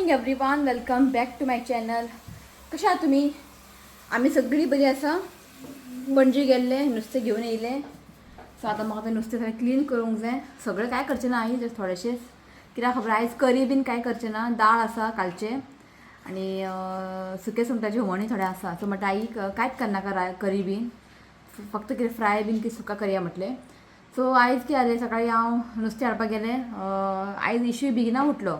Morning everyone, welcome back to my channel. कशा आहात तुम्ही? आम्ही सगळी बरी आसा. पणजी गेल्ले, नुस्तें घेवन येयले. सो आतां म्हाका तें नुस्तें सगळें क्लीन करूंक जाय. सगळें काय करचें ना आई, जस्ट थोडेशेंच. कित्याक खबर आयज करी बीन काय करचें ना, दाळ आसा कालचे आनी सुके सुंगटाची हुमणी थोडें आसा. सो म्हणटा आई कांयच करनाका करी बीन, फक्त कितें फ्राय बीन कितें सुका करया म्हटलें. सो आयज कितें जालें, सकाळीं हांव नुस्तें हाडपाक गेलें. आयज इशू बेगिना उठलो,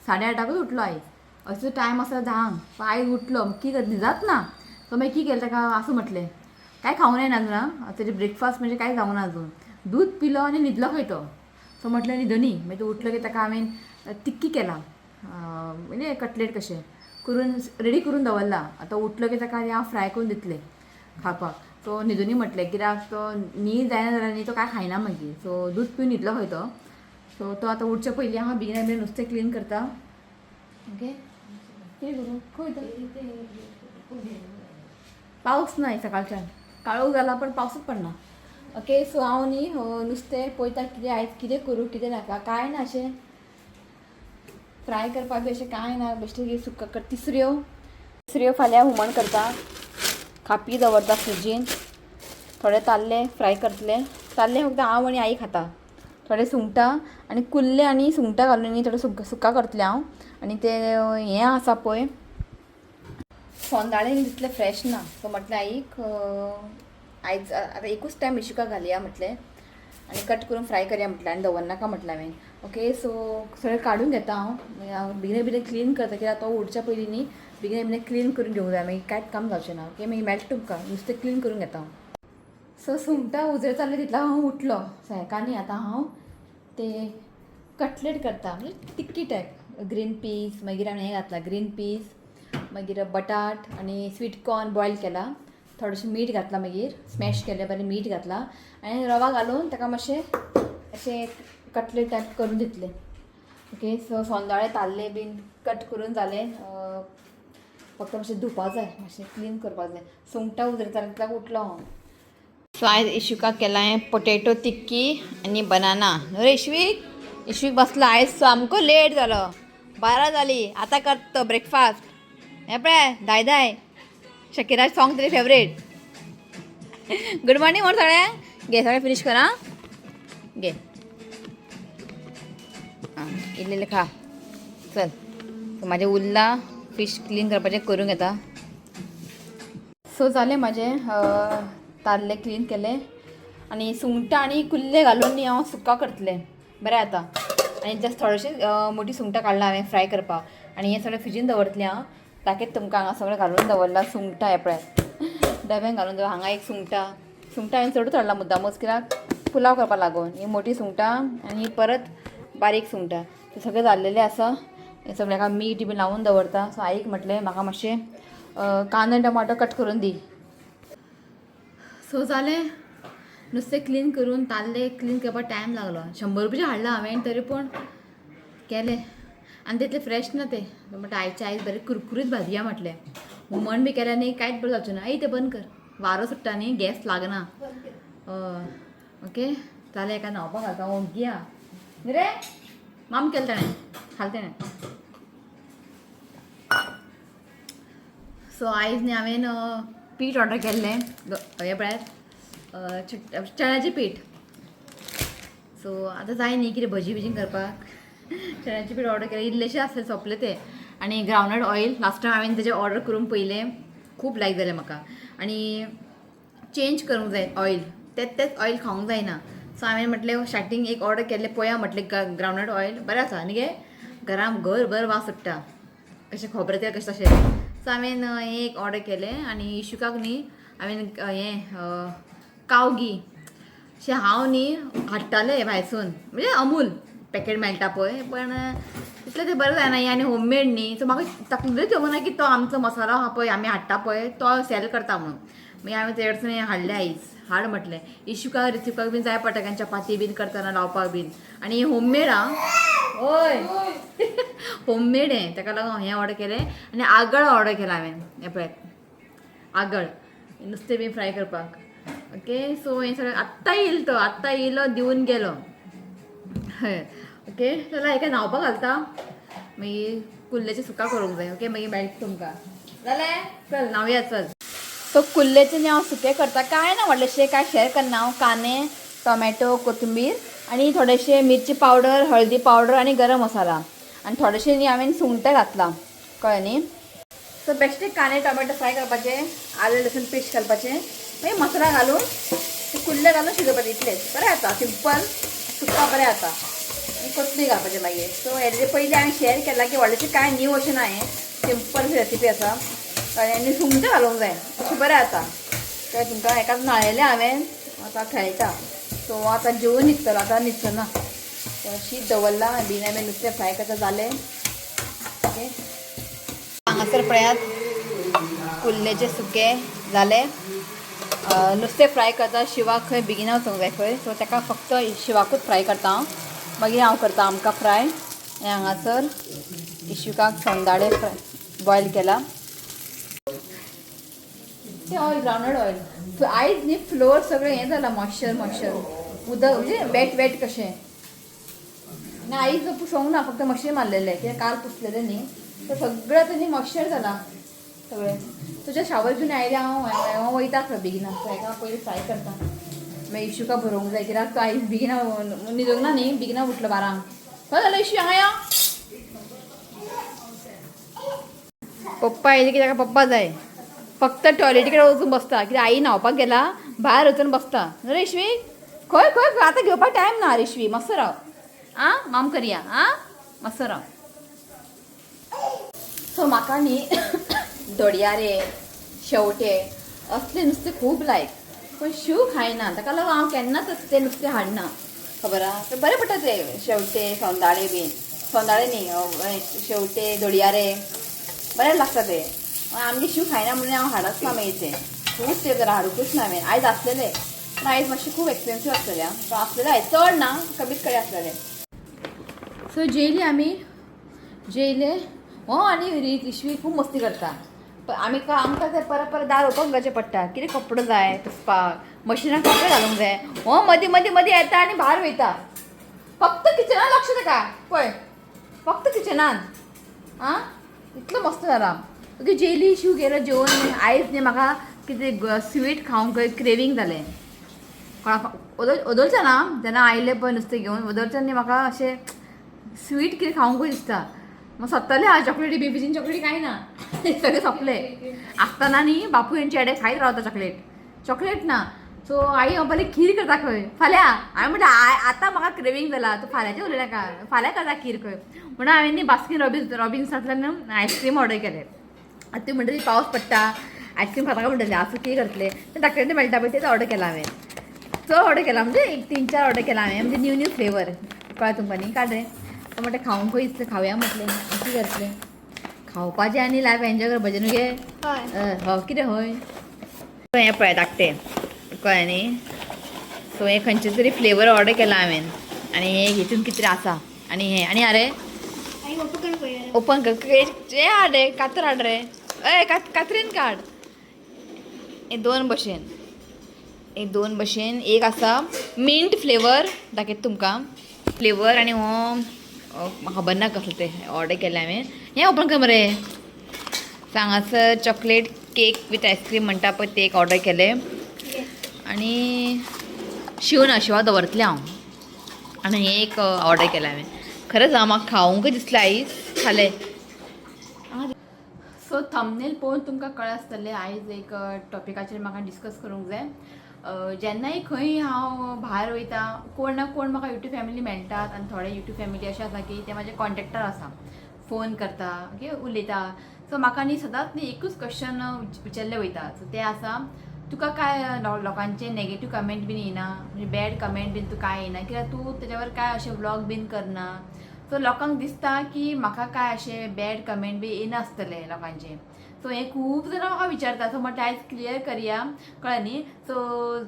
8:30 उठलो आयज. असो टायम आसा 10. पण आयज उठलो, की न्हिदत ना. सो मागीर कितें केलें, ताका असं म्हटलें काय खावं ना ना तेजे ब्रेकफास्ट म्हणजे काय जावं ना अजून. दूध पिलो आनी न्हिदलो खंय तो. सो म्हटलें न्हिदनी. मागीर तो उठलो की ताका हांवें टिक्की केला, म्हणजे कटलेट कशें करून रेडी करून दवरला. आतां उठलो की ताका हांव फ्राय करून दितलें खावपाक. सो न्हिदूनी म्हटलें, कित्याक तो न्हीद जायना जाल्यार न्ही तो काय खायना मागीर. सो दूध पिवन न्हिदलो खंय तो. सो तो आतां उठचे पयलीं हांव बेगिना बेगीन नुस्तें क्लीन करता. ओके, कितें करूं खंय पावस ना सकाळच्यान, काळोख जाला पण पावसूच पडना. ओके, सो हांव न्ही नुस्तें पळयता कितें आयज कितें करूं कितें नाका. कांय ना अशें फ्राय करपाक बी अशें कांय ना. बेश्टें सुक्का कर. तिसऱ्यो फाल्यां हुमण करता, खापी दवरता फ्रिजीन. थोडे ताल्ले फ्राय करतले. ताल्ले फक्त हांव आनी आई खाता. थोडे सुंगटां आनी कुल्ले आनी सुंगटां घालून न्ही थोडे सुक्का करतलें हांव. आनी ते हें आसा पळय सोंदाळे तितले फ्रेश ना. सो म्हटलें आईक आयज आतां एकूच टायम इशुका घालया म्हटलें आनी कट करून फ्राय करया म्हटलें आनी दवरनाका म्हटलें हांवें. ओके, सो सगळें काडून घेता हांव बेगिना बेगीन क्लीन करता, कित्याक तो उठच्या पयलीं न्ही बेगिना बेगीन क्लीन करून घेवंक जाय. मागीर कांयच काम जावचें ना. ओके, मागीर मेळटा तुमकां नुस्तें क्लीन करून घेता हांव. सो सुंगटां उजर जाल्ले तितलो हांव उठलो सेकांनी. आतां हांव ते कटलेट करता, म्हणजे टिक्की टायप. ग्रीन पीस, मागीर हांवें हें घातलां ग्रीन पीस, मागीर बटाट आनी स्वीट कॉर्न बॉयल केला. थोडेंशें मीठ घातलां, मागीर स्मॅश केलें बरें मीठ घातलां आनी रवा घालून ताका मातशें अशें कटलेट टायप करून दितलें. ओके, सो सोंदाळे ताल्ले बीन कट करून जालें. फक्त मातशें धुवपाक जाय, मातशें क्लीन करपाक जाय. सुंगटां उजरता तितल्याक उठलो हांव. सो आयज इशुका केलां पोटेटो टिक्की आनी बनाना. रे इश्वीक बसलो आयज सामको लेट जालो, 12 जालीं. आतां करता तो ब्रेकफास्ट. हें पळय दाय शकिरा सॉंग तरी फेवरेट. गुड मॉर्निंग म्हण सगळें. घे सगळें फिनीश कर. आं घे, आं इल्लें खा चल. सो म्हाजें उरलां फीश क्लीन करपाचें, करूंक येता. सो जालें म्हाजें ताल्ले क्लीन केले आनी सुंगटां आनी कुल्ले घालून न्ही हांव सुक्का करतलें. बरें जाता. आनी जस्ट थोडेशें मोठी सुंगटां काडला हांवें फ्राय करपाक आनी हें सगळें फ्रिजीन दवरतलें हांव. दाखयता तुमकां. हांगा सगळें घालून दवरलां. सुंगटां हें पळय डब्यान घालून दवर. हांगा एक सुंगटां हांवें चडूच हाडलां मुद्दामूच, कित्याक पुलाव करपाक लागून. ही मोठी सुंगटां आनी परत बारीक सुंगटां, तें सगळें जाल्लेलें आसा. हें सगळें हाका मीठ बी लावून दवरता. सो आईक म्हटलें म्हाका मातशें कांदो आनी टमाटो कट करून दी. सो जालें नुस्तें क्लीन करून. ताल्ले क्लीन करपाक टायम लागलो. 100 रुपयाचें हाडलां हांवें, तरी पूण केलें आनी तितलें फ्रेश ना तें. म्हणटा आयच्या आयज बरें कुरकुरीत भाजया म्हटलें. हुमण बी केल्यार न्ही कांयच बरें जावचें ना. तें बंद कर, वारो सुट्टा न्ही, गॅस लागना. ओके, जालें. एका न्हांवपाक घालता. ओग्गी रे माम केलें ताणें, खालें ताणें. सो आयज न्ही हांवें पीठ ऑर्डर केल्लें. हें पळयात चण्याचें पीठ. सो आतां जाय न्ही कितें भजी बिजी करपाक. चण्याचें पीठ ऑर्डर केलें. इल्लेशें आसलें, सोंपलें तें. आनी ग्रावंडनट ऑयल लास्ट टायम हांवें तेजें ऑर्डर करून पयलें, खूब लायक जालें म्हाका. आनी चेंज करूंक जाय ऑयल, तेंच ऑयल खावंक जायना. सो हांवें म्हटलें स्टार्टींग एक ऑर्डर केल्लें पळोवया म्हटलें ग्रावंडनट ऑयल. बरें आसा न्ही गे, घरान घरभर वास सुट्टा, कशें खोबरें तेल कशें तशें. सो हांवें हें एक ऑर्डर केलें आनी इशुकाक न्ही हांवें हें काव घी. अशें हांव न्ही हाडटालें भायरसून, म्हणजे अमूल पॅकेट मेळटा पळय, पण तितलें तें बरें जायना. आनी होममेड न्ही. सो म्हाका तकलीच येवंक ना की तो आमचो मसालो आहा पळय आमी हाडटा पळय तो सेल करता म्हणून. मागीर हांवें ते कडसून हाडलें आयज. हाड म्हटलें. इशुकाक रिचुकाक बीन जाय पडटा कारण चपाती बीन करतना लावपाक बीन. आनी होममेड हय होममेड हें, ताका लागून हें ऑर्डर केलें. आनी आगळ ऑर्डर केलां हांवें. हें पळय आगळ, नुस्तें बी फ्राय करपाक. ओके, सो हें सगळें आत्तां येयलो तो, आत्तां येयलो दिवन गेलो. हय ओके, चला हेका न्हांवपाक घालता. मागीर कुल्ल्याचे सुका करूंक जाय. ओके मागीर मेळटा तुमकां. जालें चल नावया चल. सो कुल्ल्याचे न्ही हांव सुकें करता. काय ना व्हडलेशें काय शेअर करना हांव. कांदे, टोमॅटो, कोथिंबीर आनी थोडेशें मिरची पावडर, हळदी पावडर आनी गरम मसाला आनी थोडेशें न्ही हांवें सुंगटां घातलां. कळ्ळें न्ही. सो बेश्टे कांदे टोमॅटो फ्राय करपाचे, आलें लसूण पेस्ट घालपाचें, मागीर मसाला घालून ते कुल्ले घालून शिजोवपाचें. इतलेंच बरें जाता. सिंपल सुक्का बरें जाता. आनी कोथमीर घालपाचें मागीर. सो हेजे पयलीं हांवें शेअर केला की व्हडलेशें कांय न्यू अशें ना. हें सिंपल रेसिपी आसा. आनी सुंगटां घालूंक जाय अशें बरें जाता. तर तुमकां एकाच नाळयलें हांवें. आतां खेळटा. सो आतां जेवून न्हिदतलो. आतां न्हिदचो ना. शीत दवरला. भिना बी नुस्तें फ्राय करता जालें. ओके हांगासर पळयात कुल्लेचे सुके जाले. नुस्तें फ्राय करता. शिवाक खंय बेगिना वचूंक जाय खंय. सो ताका फक्त शिवाकूच फ्राय करता हांव. मागीर हांव करता आमकां फ्राय. आनी हांगासर इश्यूकाक सोंदाळे फ्राय बॉयल केला. ते ऑयल ग्रावंड ऑयल. आयज न्ही फ्लोर सगळें हें जालां मॉइश्चर उदक म्हणजे वेट कशें. आनी आयज पुसोंक ना फक्त मशीन मारलेलें कित्याक काल पुसलेलें न्ही. तर सगळें आतां न्ही मॉइश्चर जालां सगळें. तुज्या शावर घेवन आयलें हांव वयता खंय बेगिना. सो हाका पयलीं फ्राय करता. मागीर इश्यूका भरोवंक जाय कित्याक तो आयज बेगिना न्हिदोंक ना न्ही. बेगिना उठलो 12. खंय जालो इश्यू हांगा यो. पप्पा येयले की ताका पप्पा जाय. फक्त टॉयलेटी कडेन वचून बसता कित्याक आई न्हांवपाक गेला. भायर वचून बसता. रे इश्वी खंय खंय आतां घेवपाक टायम ना रे इश्वी. मातसो राव. आं माम करया. आं मातसो राव. सो म्हाका न्ही दोडयारे शेवटे असले नुस्तें खूब लायक. पण शिव खायना. ताका लागून हांव केन्नाच तें नुस्तें हाडना. खबर आहा. बरें पडटा ते शेवटे सोंदाळे बीन. सोंदाळे न्ही शेवटे दोडयारे बरें लागता ते. आमगे शिव खायना म्हणून हांव हाडच ना मागीर तें. खूब तें जरा हाडूंकूच ना हांवें. आयज आसलेलें पूण आयज मातशें खूब एक्सपेन्सीव आसलेलें. सो आसलेलें आयज चड ना कमीत कडेन आसलेलें. सो जेयली आमी. जेयले आनी इश्वी खूब मस्ती करता. आमकां तें परत दार ओपन करचें पडटा. कितें कपडो जाय पुसपाक. मशिनाक कपडे घालूंक जाय. मदीं येता आनी भायर वयता. फक्त किचनान लक्ष ताका. पळय फक्त किचनान. आं इतलो मस्त जाला. ओके जेयली शिव गेलो जेवण. आयज न्ही म्हाका कितें स्वीट खावंक क्रेविंग जालें. ओदोलच्या ना जेन्ना आयलें पळय नुस्तें घेवन ओदोलच्यान न्ही म्हाका अशें स्वीट कितें खावंकूय दिसता. मग सोदतालें हांव चॉकलेटी बेबीजीन चॉकलेटी काय ना. सगळें सोंपलें. आसतना न्ही बापू हेंचे चेडे खायत रावता चॉकलेट ना. सो आई म्हणपाली खीर करता खंय फाल्यां. हांवें म्हणलें आतां म्हाका क्रेविंग जाला. तूं फाल्यांचें उलयनाका. फाल्यां करता खीर खंय म्हणून हांवें न्ही बास्कीन रॉबिन्सांतल्यान आयस्क्रीम ऑर्डर केलें. आतां ती म्हणटा ती पावस पडटा आयस्क्रीम खाता काय म्हणटाली. आसूं कितें करतलें तें धाकटें मेळटा पळय तेच ऑर्डर केलां हांवें. चड ऑर्डर केला म्हणजे 1-3-4 ऑर्डर केला हांवें. म्हणजे न्यू फ्लेवर कळ्ळें तुमकां न्ही. काड रे तर म्हणटा खावंकूय दिसलें खावया म्हटलें. कितें करतलें खावपाचें आनी लायफ एन्जॉय करपाचें न्हू गे. हय कितें हय. हें पळय धाकटें कळ्ळें न्ही. सो हें खंयचें तरी फ्लेवर ऑर्डर केला हांवें. आनी हें हितून कितें आसा. आनी हें आनी हारे ओपन कर. हें हाड रे कातर हाड रे. कात्रीन काड. हें दोन भशेन एक आसा मिंट फ्लेवर दाखयता तुमकां फ्लेवर. आनी म्हाका खबर ना कसलें तें ऑर्डर केलें हांवें. हें ओपन कर मरे. हांगासर चॉकलेट केक विथ आयस्क्रीम म्हणटा पळय ते एक ऑर्डर केलें. आनी शिवा दवरतलें हांव. आनी हें एक ऑर्डर केलें हांवें. खरेंच म्हाका खावंकूय दिसलें आयज खालें. सो थंबनेल पळोवन तुमकां कळ्ळें आसतलें आयज एक टॉपिकाचेर म्हाका डिस्कस करूंक जाय. जेन्नाय खंय हांव भायर वयता कोण ना कोण म्हाका यूट्यूब फॅमिली मेळटात. आनी थोडे यूट्यूब फॅमिली अशें आसा की ते म्हाजे कॉन्टेक्टार आसा. फोन करता ओके उलयता. सो म्हाका न्ही सदांच न्ही एकूच क्वेश्चन विचारलें वयता. सो तें आसा तुका काय लोकांचे नेगेटीव कमेंट बीन येना म्हणजे बॅड कमेंट बीन तुका काय येना कित्याक तूं तेज्यावर काय अशें व्लॉग बीन करना. सो लोकांक दिसता की म्हाका काय अशें बॅड कमेंट बी येनासतलें लोकांचें. सो हें खूब जाणां म्हाका विचारता. सो म्हटलें आयज क्लियर करया कळ्ळें न्ही. सो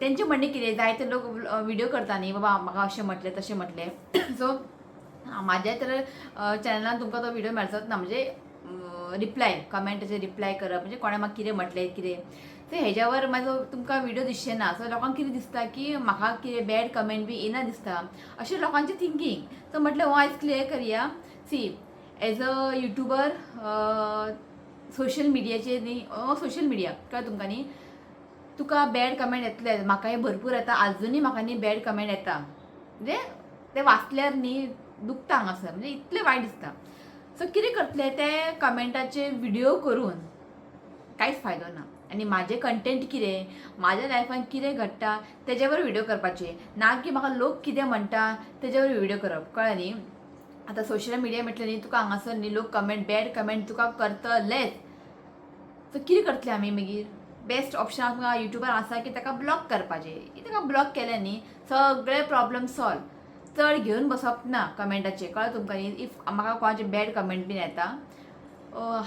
तेंचें म्हणणें कितें जायते लोक व्हिडिओ करता न्ही बाबा म्हाका अशें म्हटलें तशें म्हटलें. सो म्हाज्या तर चॅनलान तुमकां तो व्हिडिओ मेळचोच ना म्हणजे रिप्लाय कमेंटाचेर रिप्लाय करप म्हणजे कोणें म्हाका कितें म्हटलें कितें. सो हेज्यावर म्हाजो तुमकां व्हिडिओ दिसचें ना. सो लोकांक कितें दिसता की म्हाका कितें बॅड कमेंट बी येना दिसता अशें लोकांचें थिंकींग. सो म्हटलें आयज क्लियर करया. See as a YouTuber social मिडियाचे न्ही सोशल मिडिया कळ्ळें तुमकां न्ही तुका बॅड कमेंट येतले म्हाकाय भरपूर येता आजुनूय म्हाका न्ही बॅड कमेंट येता म्हणजे ते वाचल्यार न्ही दुखता हांगासर म्हणजे इतलें वायट दिसता सो कितें करतले ते कमेंटाचे व्हिडिओ करून कांयच फायदो ना आनी म्हाजें कंटेंट कितें म्हाज्या लायफान कितें घडटा तेजेवर व्हिडिओ करपाचे ना की म्हाका लोक कितें म्हणटा तेजेवर व्हिडिओ करप कळ्ळें न्ही आतां सोशल मिडिया म्हटलें न्ही तुका हांगासर न्ही लोक कमेंट बॅड कमेंट तुका करतलेच सो कितें करतले आमी मागीर बेस्ट ऑप्शन आमकां युट्यूबार आसा की ताका ब्लॉक करपाचें ताका ब्लॉक केलें न्ही सगळे प्रॉब्लेम सॉल्व चड घेवन बसप ना कमेंटाचे कळ्ळें तुमकां न्ही इफ म्हाका कोणाचे बॅड कमेंट बीन येता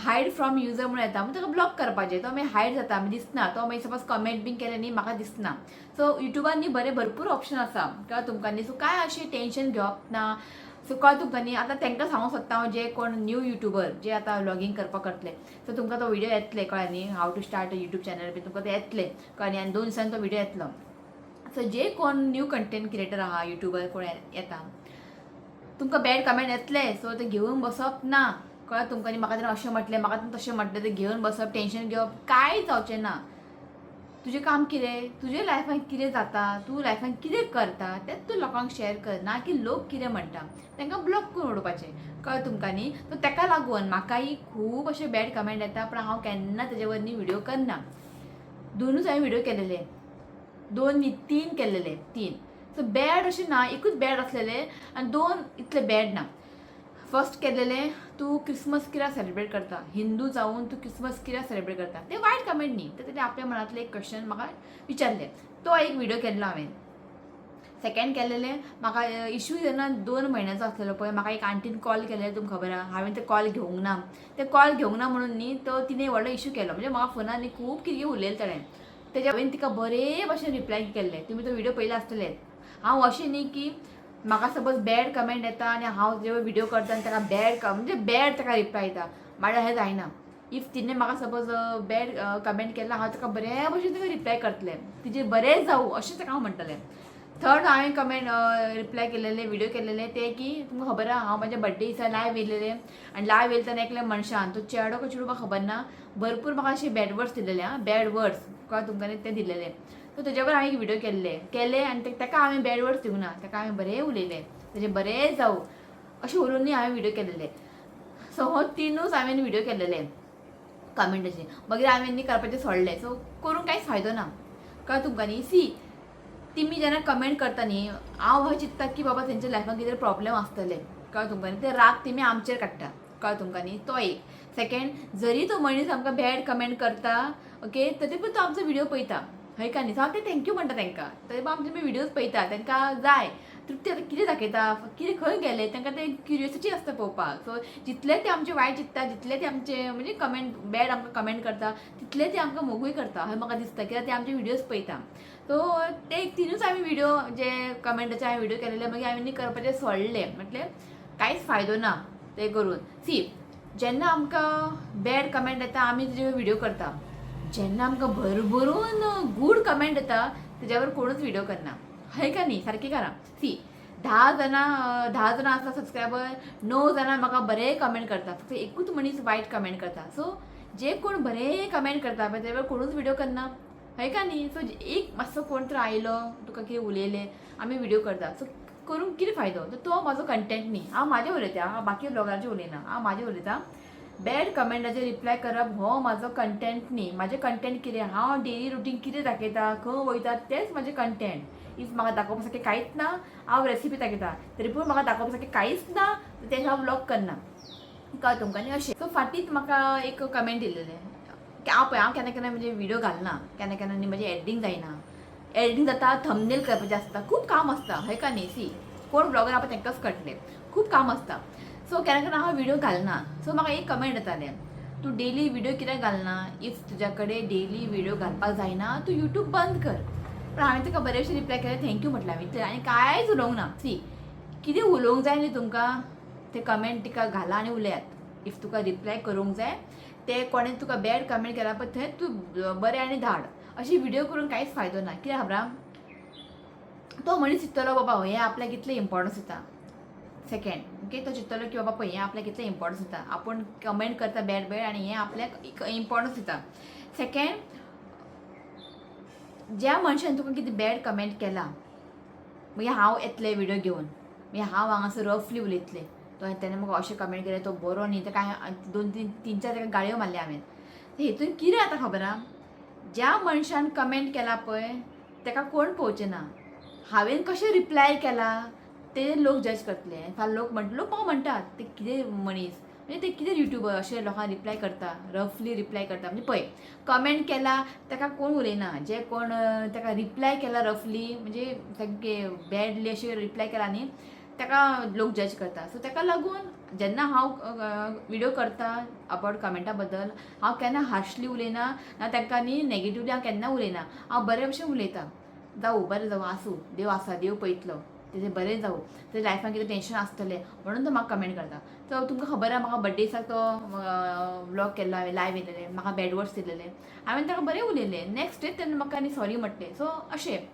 हायड फ्रॉम युजर म्हणून येता म्हणजे ताका ब्लॉक करपाचें तो मागीर हायड जाता मागीर दिसना तो मागीर सपोज कमेंट बीन केलें न्ही म्हाका दिसना सो युट्यूबार न्ही बरे भरपूर ऑप्शन आसा कळ्ळें तुमकां न्ही सो काय अशें टेन्शन घेवप ना सो कळ्ळें तुमकां न्ही आतां तांकां सांगूंक सोदता हांव जे कोण न्यू युट्यूबर जे आतां व्लॉगिंग करपाक करतले सो तुमकां तो व्हिडिओ येतले कळ्ळें न्ही how to start a YouTube channel बी तुमकां ते येतले कळ्ळें न्ही आनी 2 दिसांनी तो व्हिडिओ येतलो सो जे कोण न्यू कंटेंट क्रिएटर आहा युट्यूबर कोण येता तुमकां बॅड कमेंट येतले सो ते घेवन बसप ना कळ्ळें तुमकां न्ही म्हाका तेणें अशें म्हटलें म्हाका तेणें तशें म्हटलें ते घेवन बसप टेन्शन घेवप कांय जावचें ना तुजें काम कितें तुजे लायफान कितें जाता तूं लायफान कितें करता तेंच तूं लोकांक शेअर कर ना की लोक कितें म्हणटा तांकां ब्लॉक करून उडोवपाचें कळ्ळें तुमकां न्ही सो ताका लागून म्हाकाय खूब अशे बॅड कमेंट येता पण हांव केन्ना तेजे वर न्ही व्हिडिओ करना 2च हांवें व्हिडिओ केलेले 2 न्ही 3 केलेले 3 सो बॅड अशें ना एकूच बॅड आसलेले आनी 2 इतले बॅड ना फर्स्ट केलेले तू क्रिसमस कित्याक सेलिब्रेट करता हिंदू जावन तू क्रिसमस कित्याक सेलिब्रेट करता ते वायट कमेंट न्ही तर तेणे आपल्या मनांतले एक क्वेश्चन म्हाका विचारले तो एक व्हिडिओ केल्लो हांवें सेकंड केलेले म्हाका इश्यू जेन्ना 2 म्हयन्याचो आसलेलो पळय म्हाका एक आंटीन कॉल केलेले तुमकां खबर आहा हांवें ते कॉल घेवंक ना ते कॉल घेवंक ना म्हणून न्ही तो तिणें व्हडलो इश्यू केलो म्हणजे म्हाका फोनार न्ही खूब कितें उलयलें ताणें तेज्या हांवें तिका बरे भशेन रिप्लाय केल्ले तुमी तो व्हिडिओ पयले आसतले हांव अशें न्ही की म्हाका सपोज बॅड कमेंट येता आनी हांव जेव्हा व्हिडिओ करता आनी ताका म्हणजे बॅड ताका रिप्लाय येता म्हाका हें जायना इफ तिणें म्हाका सपोज बॅड कमेंट केला हांव ताका बरे भशेन ताका रिप्लाय करतलें तिजें बरें जावं अशें ताका हांव म्हणटलें थर्ड हांवें कमेंट रिप्लाय केलेले व्हिडिओ केलेले ते की तुमकां खबर आहा हांव म्हाज्या बड्डे दिसा लायव्ह येयलेले आनी लायव्ह येयले एकल्या मनशान तो चेडो काय चेडूं म्हाका खबर ना भरपूर म्हाका अशे बॅड वर्ड्स दिलेले आं बॅड वर्ड्स कळ्ळें तुमकां ते दिलेले सो तेजेवर हांवें व्हिडिओ केले आनी ताका हांवें बॅड वर्ड्स दिवंक ना ताका हांवें बरें उलयलें तेजें बरें जावं अशें उलोवन न्ही हांवें व्हिडिओ केलेले सो हो 3च हांवें व्हिडिओ केलेले कमेंटाचे मागीर हांवें न्ही करपाचें सोडलें सो करून कांयच फायदो ना कळ्ळें तुमकां न्ही सी तेमी जेन्ना कमेंट करता न्ही हांव अशें चिंतता की बाबा तेंच्या लायफान कितें प्रॉब्लेम आसतले कळ्ळें तुमकां न्ही ते राग तेमी आमचेर काडटा कळ्ळें तुमकां न्ही तो एक सेकंड जरी तो मनीस आमकां बॅड कमेंट करता ओके तरी पूण तो आमचो व्हिडिओ पळयता हय का न्ही सो हांव ते थँक्यू म्हणटा तांकां तरी पूण आमचे व्हिडिओज पळयता तांकां जाय तृप्ती आतां कितें दाखयता कितें खंय गेले तांकां ते क्युरियोसिटी आसता पळोवपाक सो जितले ते आमचे वायट चिंतता जितले ते आमचे म्हणजे कमेंट बॅड आमकां कमेंट करता तितले ते आमकां मोगूय करता हय म्हाका दिसता कित्याक ते आमचे व्हिडिओज पळयता सो ते 3च हांवें व्हिडिओ जे कमेंटाचे हांवें व्हिडिओ केलेले मागीर हांवें न्ही करपाचें सोडले म्हटलें कांयच फायदो ना ते करून सी जेन्ना आमकां बॅड कमेंट येता आमी तेजे व्हिडिओ करता जेन्ना आमकां भरभरून गूड कमेंट येता तेज्यावर कोणूच व्हिडिओ करना हय का न्ही सारकें करा सी 10 जाणां आसा सबस्क्रायबर 9 जाणां म्हाका बरें कमेंट करता फक्त एकूच मनीस वायट कमेंट करता सो जे कोण बरें कमेंट करता पळय तेज्यावर कोणूच व्हिडिओ करना हय का न्ही सो एक मातसो कोण तर आयलो तुका कितें उलयलें आमी व्हिडिओ करता सो करून कितें फायदो तो म्हाजो कंटेंट न्ही हांव म्हाजें उलयता हांव बाकी ब्लॉगाचें उलयना हांव म्हाजें उलयतां बॅड कमेंटाचेर रिप्लाय करप हो म्हाजो कंटेंट न्ही म्हाजें कंटेंट कितें हांव डेली रुटीन कितें दाखयता खंय वयता तेंच म्हाजें कंटेंट इफ म्हाका दाखोवपा सारकें कांयच ना हांव रेसिपी दाखयता तरी पूण म्हाका दाखोवपा सारकें कांयच ना तें हांव ब्लॉग करना कळ्ळें तुमकां न्ही अशें सो फाटींच म्हाका एक कमेंट दिलेलें की हांव केन्ना केन्ना म्हणजे व्हिडिओ घालना केन्ना केन्ना न्ही म्हजें एडिटींग जायना एडिटींग जाता थंबनेल करपाचें आसता खूब काम आसता हय का न्ही सी कोण ब्लॉगर आहा तांकांच कळटलें खूब काम आसता सो केन्ना केन्ना हांव व्हिडिओ घालना सो म्हाका एक कमेंट येतालें तूं डेली व्हिडिओ कित्याक घालना इफ तुज्या कडेन डेली व्हिडिओ घालपाक जायना तूं यूट्यूब बंद कर पण हांवें ताका बरेंशें रिप्लाय केलें थँक्यू म्हटलें हांवें इतलें आनी कांयच उलोवंक ना सी कितें उलोवंक जाय न्ही तुमकां ते कमेंट तिका घाला आनी उलयात इफ तुका रिप्लाय करूंक जाय ते कोणें तुका बॅड कमेंट केला पळय थंय तूं बरें आनी धाड अशी व्हिडिओ करून कांयच फायदो ना कित्याक खबर तो मनीस चिंतलो बाबा हें आपल्याक इतलें इम्पॉर्टन्स दिता सेकंड ओके. तो चिंतलो की बाबा पळय हें आपल्याक कितलें इम्पॉर्टन्स दिता, आपूण कमेंट करता बॅड आनी हें आपल्याक इम्पॉर्टन्स दिता. सेकंड, ज्या मनशान तुका कितें बॅड कमेंट केला, मागीर हांव येतलें विडियो घेवन, मागीर हांव हांगासर रफली उलयतलें, तो तेणें म्हाका अशें कमेंट केलें, तो बरो न्ही, तेका 2-3 ताका गाळयो मारल्या हांवें. हेतून कितें जाता खबर आहा, ज्या मनशान कमेंट केला पळय तेका कोण पळोवचें ना. हांवें कशें रिप्लाय केला ते लोक जज करतले. लोक म्हाका म्हणटात ते कितें मनीस, म्हणजे ते कितें युट्यूबर अशें लोकांक रिप्लाय करता, रफली रिप्लाय करता. म्हणजे पळय, कमेंट केला तेका कोण उलयना, जे कोण तेका रिप्लाय केला रफली, म्हणजे सारकें बॅडली अशें रिप्लाय केला न्ही, तेका लोक जज करता. सो तेका लागून जेन्ना हांव विडियो करता अबावट कमेंटा बद्दल, हांव केन्ना हार्शली उलयना ना तेंकां न्ही नॅगेटिवली हांव केन्ना उलयना. हांव बरे भशेन उलयतां. बरें जावं, आसूं, देव आसा, देव पळयतलो, तेजें बरें जावं, तेजे लायफान कितें टेंशन आसतलें म्हणून तो म्हाका कमेंट करता. सो तुमकां खबर आहा, म्हाका बड्डे दिसाक तो व्लॉग केल्लो हांवें, लायव्ह येयलेलें, म्हाका बॅड वर्ड्स दिलेले, हांवें ताका बरें उलयलें. नेक्स्ट डे तेन्ना म्हाका आनी सॉरी म्हटलें. सो अशें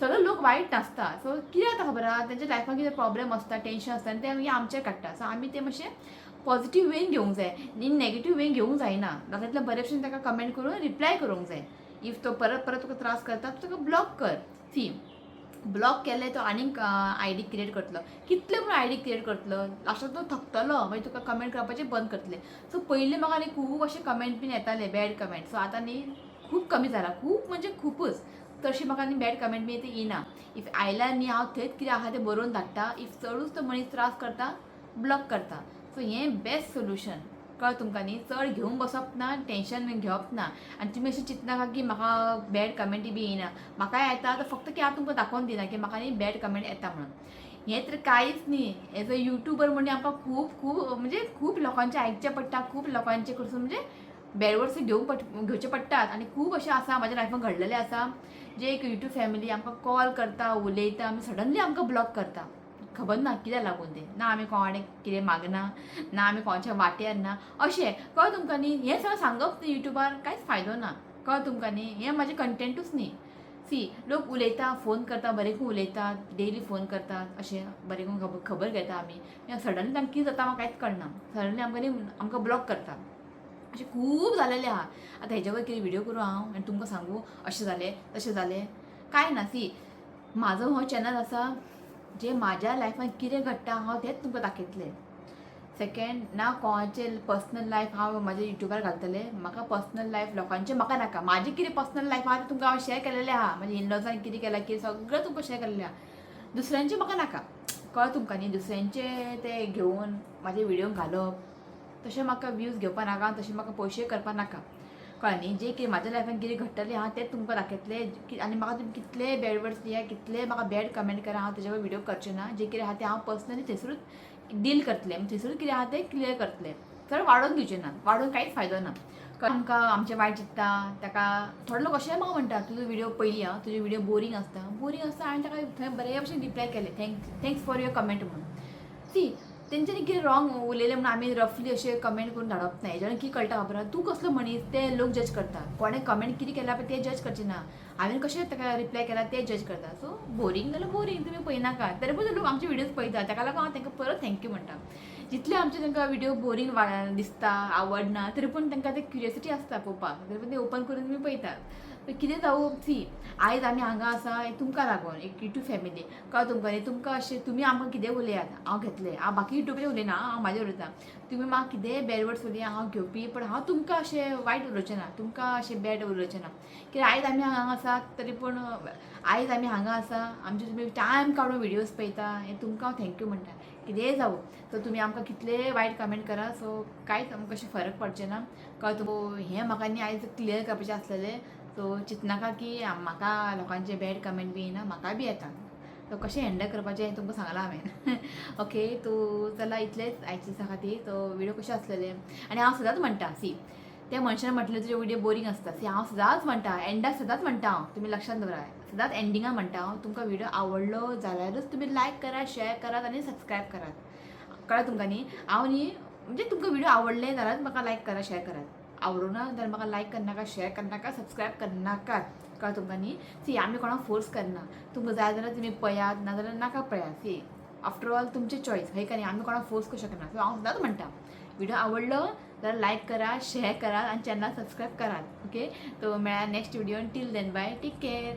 सगळे लोक वायट नासता. सो कितें जाता खबर आहा, तेंच्या लायफान कितें प्रॉब्लेम आसता, टेंशन आसता, आनी ते मागीर आमचेर काडटा. सो आमी तें मातशें पॉझिटीव वेन घेवंक जाय, नॅगेटीव वेन घेवंक जायना. जातल्यार बरे भशेन ताका कमेंट करून रिप्लाय करूंक जाय. इफ तो परत परत तुका त्रास करता, तुका ब्लॉक कर. सी, ब्लॉक केलें तो आनीक आयडी क्रिएट करतलो, कितले पूण आयडी क्रिएट करतलो, लास्टाक तो थकतलो, मागीर तुका कमेंट करपाचें बंद करतले. सो पयलीं म्हाका न्ही खूब अशे कमेंट बीन येताले, बॅड कमेंट. सो आतां न्ही खूब कमी जाला, खूब म्हणजे खूबच. तशी म्हाका न्ही बॅड कमेंट बी येयना. इफ आयल्यार न्ही हांव थंयच कितें आहा तें बरोवन धाडटा. इफ चडूच तो मनीस त्रास करता, ब्लॉक करता. सो हें बेस्ट सोल्युशन. कळ्ळें तुमकां न्ही, चड घेवन बसप ना, टेंशन बीन घेवप ना. आनी तुमी अशें चिंतनाका की म्हाका बॅड कमेंटी बी येयना. म्हाका येता तर फक्त की हांव तुमकां दाखोवन दिना की म्हाका न्ही बॅड कमेंट येता म्हणून. हें तर कांयच न्ही. एज अ युट्यूबर म्हणजे आमकां खूब लोकांचें आयकचें पडटा, खूब लोकांचे कडसून म्हणजे बॅड वर्ड्स घेवचे पडटात. आनी खूब अशें आसा, म्हाज्या लायफान घडलेलें आसा, जे एक युट्यूब फॅमिली आमकां कॉल करता, उलयता, आमी सडनली आमकां ब्लॉक करता. खबर ना कित्याक लागून तें, ना आमी कोणाकडेन कितें मागना, ना आमी कोणाच्या वाट्यार ना, अशें. कळ्ळें तुमकां न्ही, हें सगळें सांगप युट्यूबार कांयच फायदो ना. कळ्ळें तुमकां न्ही, हें म्हाजें कंटेंटूच न्ही. सी, लोक उलयता, फोन करता, बरें करून उलयतात, डेली फोन करतात, अशें बरें करून खबर घेता आमी. सडनली तांकां कितें जाता म्हाका कांयच कळना, सडनली आमकां न्ही आमकां ब्लॉक करता. अशें खूब जालेलें आहा. आतां हेच्या वयर कितें विडियो करूं हांव आनी तुमकां सांगू अशें जालें तशें जालें, कांय ना. सी, म्हाजो हो चॅनल आसा, जे म्हाज्या लायफान कितें घडटा हांव तेंच तुमकां दाखयतलें. सेकंड, ना कोणाचें पर्सनल लायफ हांव म्हाज्या युट्यूबार घालतलें. म्हाका पर्सनल लायफ लोकांचें म्हाका नाका. म्हाजें कितें पर्सनल लायफ आहा तें तुमकां हांव शेअर केलेलें आहा. म्हाज्या इनलॉजान कितें केलां, कितें सगळें तुमकां शेअर केलेलें आहा. दुसऱ्यांचें म्हाका नाका. कळ्ळें तुमकां न्ही, दुसऱ्यांचें तें घेवन म्हाजे विडियो घालप, तशें म्हाका व्यूज घेवपा नाका, तशें म्हाका पयशे करपा नाका. कळ्ळें न्ही, जें कितें म्हाज्या लायफान कितें घडटलें आहा तें तुमकां दाखयतलें. आनी म्हाका तुमी कितले बॅड वर्ड्स दिया, कितले म्हाका बॅड कमेंट करा, हांव तेजे वयर विडियो करचें ना. जें कितें आहा तें हांव पर्सनली थंयसरूच डील करतलें, थंयसरूच कितें आहा तें क्लियर करतलें. चड वाडोवन घेवचें ना, वाडोवन कांयच फायदो ना. आमकां आमचें वायट चित्ता ताका थोडे लोक अशेंय म्हाका म्हणटा, तुजो विडियो पयली हांव, तुजे विडियो बोरींग आसता. हांवें ताका थंय बरे भशेन रिप्लाय केलें, थँक्स फॉर युअर कमेंट म्हणून. सी, तेंच्यांनी कितें रॉंग उलयलें म्हणून आमी रफली अशें कमेंट करून धाडप ना. हेज्यान कितें कळटा खबर आहा, तूं कसलो मनीस तें लोक जज करता. कोणें कमेंट कितें केलां पळय तें जज करचें ना. हांवें कशें ताका रिप्लाय केला तें जज करता. सो बोरींग जाल्यार बोरींग, तुमी पळयनाका. तरी पूण लोक आमचे विडियोज पळयता, ताका लागून हांव तांकां परत थँक्यू म्हणटा. जितले आमचे तांकां विडियो बोरींग दिसता, आवडना, तरी पूण तांकां तें क्युरियोसिटी आसता पळोवपाक, तरी पूण तें ओपन करून तुमी पळयतात. कितें जावं, सी, आयज आमी हांगा आसा तुमकां लागून, एक युट्यूब फॅमिली. कळ्ळें तुमकां न्ही, तुमकां अशें तुमी आमकां कितें उलयात हांव घेतलें. हांव बाकी युट्यूबाचेर उलयना, हांव म्हाजेर उलयतां. तुमी म्हाका कितेंय बॅड वर्ड्स उलया, हांव घेवपी, पण हांव तुमकां अशें वायट उलोवचें ना, तुमकां अशें बॅड उलोवचें ना. कित्याक आयज आमी हांगा आसात, तरी पूण आयज आमी हांगा आसा, आमचे तुमी टायम काडून विडियोज पळयता, हें तुमकां हांव थँक्यू म्हणटा. कितेंय जावं, सो तुमी आमकां कितलेय वायट कमेंट करा, सो कांयच आमकां अशें फरक पडचें ना. कळ्ळें, हें म्हाका न्ही आयज क्लियर करपाचें आसलेलें. सो चिंतनाका की म्हाका लोकांचे बॅड कमेंट बी येना, म्हाका बी येता. तो कशें हँडल करपाचें हें तुमकां सांगलां हांवें. ओके, तो चला इतलेंच आयच्या दिसा खातीर. तो विडियो कशें आसलेले, आनी हांव सदांच म्हणटा, सी, त्या मनशान म्हटलें तुजे विडियो बोरींग आसता. सी, हांव सदांच म्हणटा, एंडाक सदांच म्हणटा हांव, तुमी लक्षांत दवरा, सदांच एंडिंगाक म्हणटा हांव, तुमकां विडियो आवडलो जाल्यारूच तुमी लायक करात, शेअर करात आनी सबस्क्रायब करात. कळ्ळें तुमकां न्ही. हांव न्ही म्हणजे तुमकां विडियो आवडले जाल्यार म्हाका लायक करा, शेअर करात. आवडना जाल्यार म्हाका लायक करनाका, शेअर करनाका, सबस्क्रायब करनाकात. कळ्ळें तुमकां न्ही. सी, आमी कोणाक फोर्स करना. तुमकां जाय जाल्यार तुमी पळयात, नाजाल्यार नाका पळयात. सी, आफ्टर ऑल तुमचे चॉईस हे का नाही, आम्ही कोणाला फोर्स करू शकणार. सो हांव सदांच म्हणटा व्हिडिओ आवडलं तर लाईक करा, शेअर करा आणि चॅनल सबस्क्राईब करा. ओके, तो मेळा next video. Till then bye, take care.